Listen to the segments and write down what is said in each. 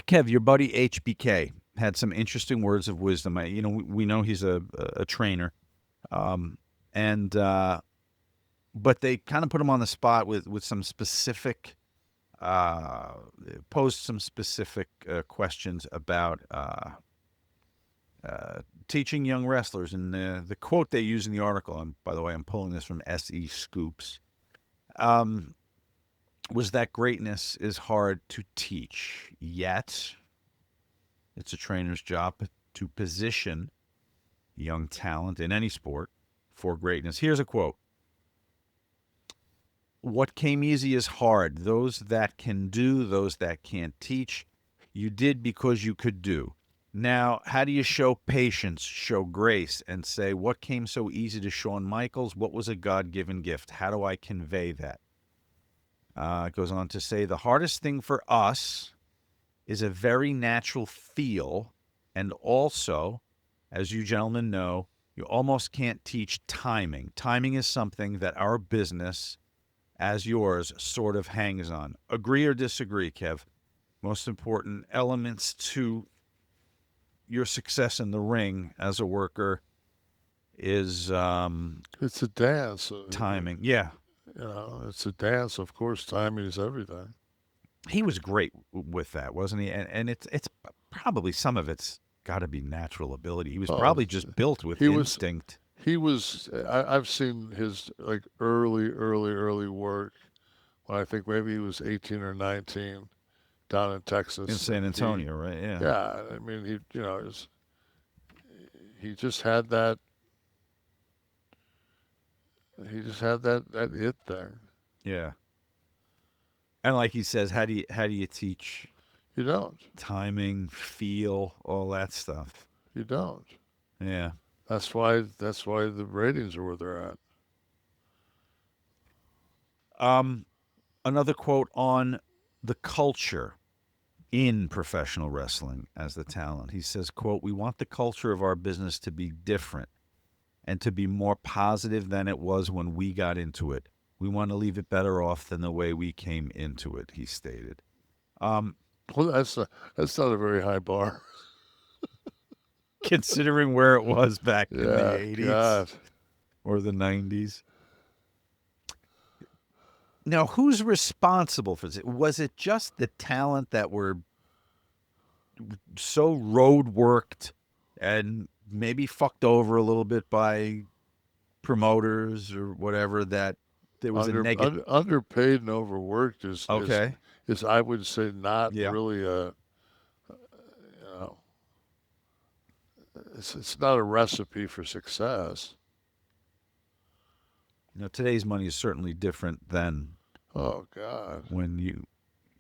Kev, your buddy HBK had some interesting words of wisdom. We know he's a trainer, um, and but they kind of put him on the spot with some specific uh, posed some specific questions about teaching young wrestlers. And the quote they use in the article, and by the way, I'm pulling this from SE Scoops, um, was that greatness is hard to teach, yet it's a trainer's job to position young talent in any sport for greatness. Here's a quote: "What came easy is hard. Those that can do, those that can't teach. You did because you could do. Now, how do you show patience, show grace, and say, what came so easy to Shawn Michaels? What was a God given gift? How do I convey that?" It goes on to say, the hardest thing for us is a very natural feel. And also, as you gentlemen know, you almost can't teach timing. Timing is something that our business, as yours, sort of hangs on. Agree or disagree, Kev? Most important elements to your success in the ring as a worker is It's a dance. timing. Yeah, It's a dance. Of course, timing is everything. he was great with that, wasn't he? And it's probably some of it's got to be natural ability. He was Oh, probably just built with he was instinct. he was. I've seen his like early work when I think maybe he was 18 or 19 down in In Texas, San and Antonio, right? Yeah. yeah, I mean, he just had that. He just had that it thing. Yeah. And like he says, how do you teach You don't. timing, feel, all that stuff? You don't. Yeah. That's why the ratings are where they're at. Um Another quote on the culture in professional wrestling as the talent. He says, quote, "We want the culture of our business to be different and to be more positive than it was when we got into it. We want to leave it better off than the way we came into it," he stated. Um, Well, that's not a very high bar. Considering where it was back in the Yeah, 80s God. or the 90s. Now, who's responsible for this? Was it just the talent that were so road worked and maybe fucked over a little bit by promoters or whatever that there was a negative? Underpaid and overworked Okay. is I would say not Yeah. really a you know it's not a recipe for success. Today's money is certainly different than Oh God. when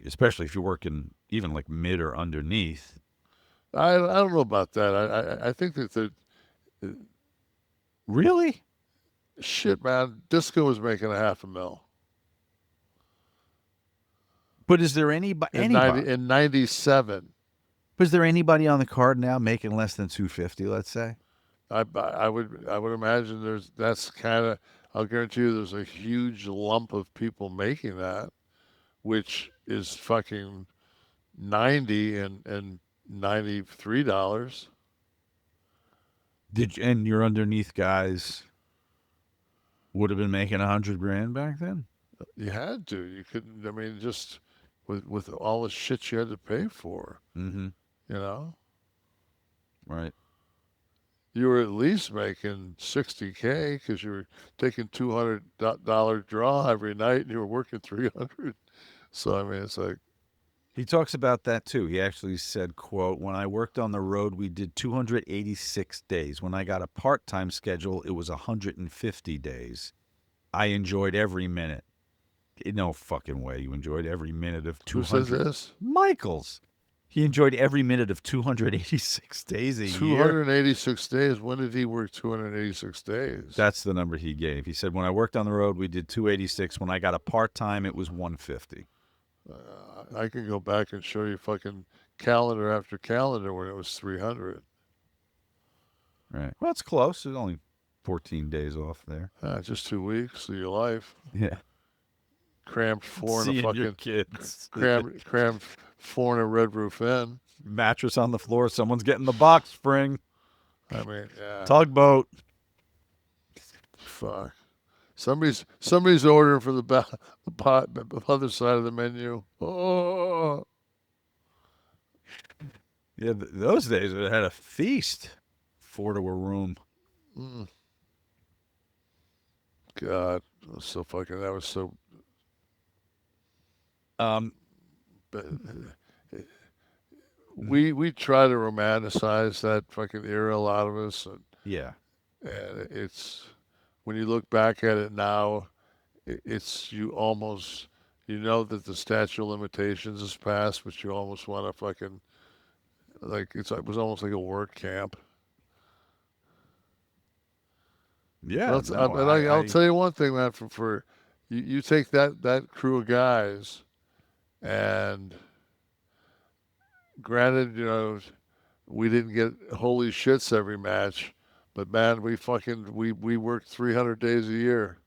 especially if you're working even like mid or underneath. I don't know about that. I think that the Really? shit, man. Disco was making a half a mil But is there anybody? in '97. But is there anybody on the card now making less than 250? Let's say. I would imagine that's kind of. I'll guarantee you there's a huge lump of people making that, which is fucking 90 and $93. And your underneath guys would have been making 100 grand back then. You had to. You couldn't. I mean, just with all the shit you had to pay for. Mm-hmm. You know, Right. you were at least making 60K because you were taking $200 draw every night and you were working 300. So I mean, it's like, He talks about that too. He actually said, quote, "When I worked on the road, we did 286 days. When I got a part-time schedule, it was 150 days. I enjoyed every minute." No fucking way you enjoyed every minute of who says 200. this? Michaels. He enjoyed every minute of 286 days a year. 286 days. When did he work 286 days? That's the number he gave. He said, when I worked on the road, we did 286. When I got a part-time, it was 150. I can go back and show you fucking calendar after calendar when it was 300. Right. Well, it's close. There's only 14 days off there. Just 2 weeks of your life. Yeah. crammed four in a Seeing your fucking kids. crammed four in a Red Roof Inn. Mattress on the floor. Someone's getting the box spring. I mean, yeah, Tugboat. fuck. Somebody's ordering for the other side of the menu. Oh, Yeah, those days it had a feast. 4 to a room. mm, God, that was so fucking. That was so. Um, But we try to romanticize that fucking era, a lot of us, yeah. and it's when you look back at it now, it's you almost you know that the statute of limitations is passed, but you almost want to fucking like it was almost like a word camp. Yeah, no, I'll tell you one thing, man. For you take that crew of guys, and granted, we didn't get holy shits every match, but man, we worked 300 days a year.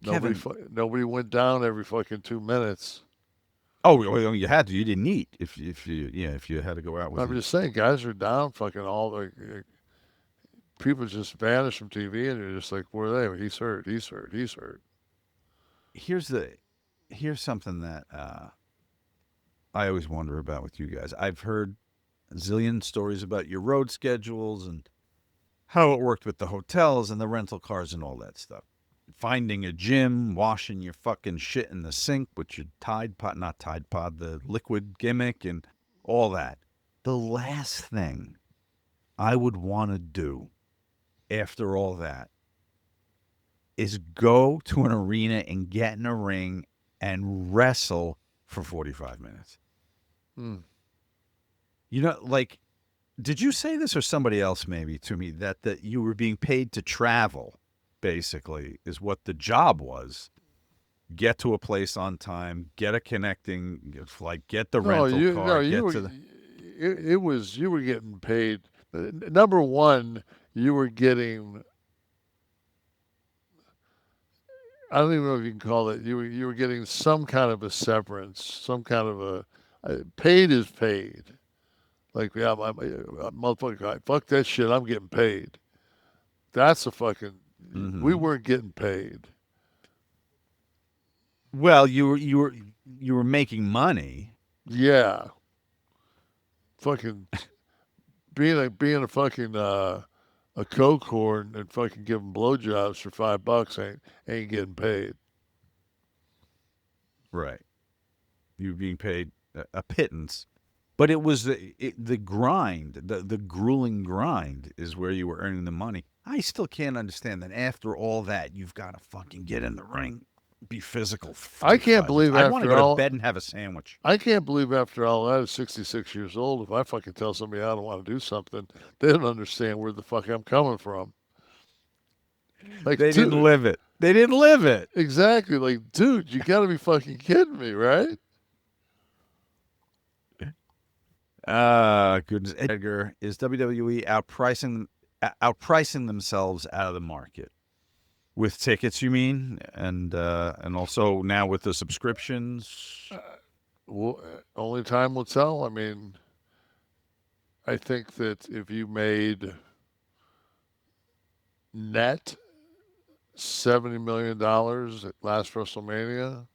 Kevin. Nobody went down every fucking 2 minutes. Oh, well, you had to. You didn't eat if you had to go out with I'm you. just saying, guys are down fucking all the people just vanish from TV, and you're just like, where are they? He's hurt. He's hurt. He's hurt. Here's something that I always wonder about with you guys. I've heard a zillion stories about your road schedules and how it worked with the hotels and the rental cars and all that stuff. Finding a gym, washing your fucking shit in the sink with your not Tide Pod, the liquid gimmick and all that. The last thing I would want to do after all that is go to an arena and get in a ring and wrestle for 45 minutes. Hmm. Like, did you say this or somebody else maybe to me that you were being paid to travel, basically, is what the job was? Get to a place on time, get a connecting flight, get the No, rental car, you get were. to the. It was you were getting paid. Number one, you were getting. I don't even know if you can call it. You were getting some kind of a severance, some kind of paid is paid. Like yeah, motherfucker, fuck that shit. I'm getting paid. That's a fucking. We Mm-hmm. weren't getting paid. Well, you were making money. Yeah, fucking being a fucking a coke whore and fucking giving blowjobs for $5 ain't getting paid. Right. You were being paid a pittance. But it was the grind, the grueling grind is where you were earning the money. I still can't understand that after all that, you've got to fucking get in the ring, be physical for I can't 45 minutes. believe I'd want to after go to all. bed and have a sandwich. I can't believe after all that, at 66 years old, if I fucking tell somebody I don't want to do something, they don't understand where the fuck I'm coming from. Like, They didn't dude, live it. They didn't live it. exactly. Like, dude, you got to be fucking kidding me, right? Goodness. Edgar, is WWE outpricing themselves out of the market? With tickets, you mean? And also now with the subscriptions? Well, only time will tell. I mean, I think that if you made net $70 million at last WrestleMania,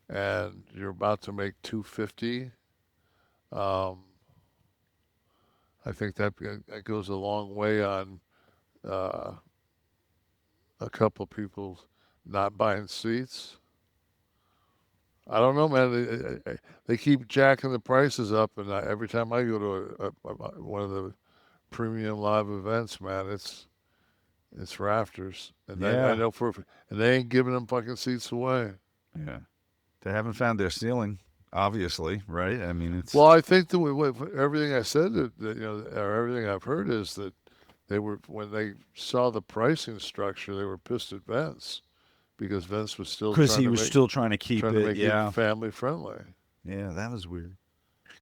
and you're about to make 250, um, I think that goes a long way on uh, a couple of people not buying seats. I don't know, man. They keep jacking the prices up, and every time I go to one of the premium live events, man, it's rafters, and I Yeah. know and they ain't giving them fucking seats away. Yeah. They haven't found their ceiling, obviously, right? I mean, Well, it's. I think everything I said or everything I've heard is that they were when they saw the pricing structure, they were pissed at Vince because Vince was still Because he was still trying to keep trying to it. make it Yeah. family friendly. Yeah, that was weird.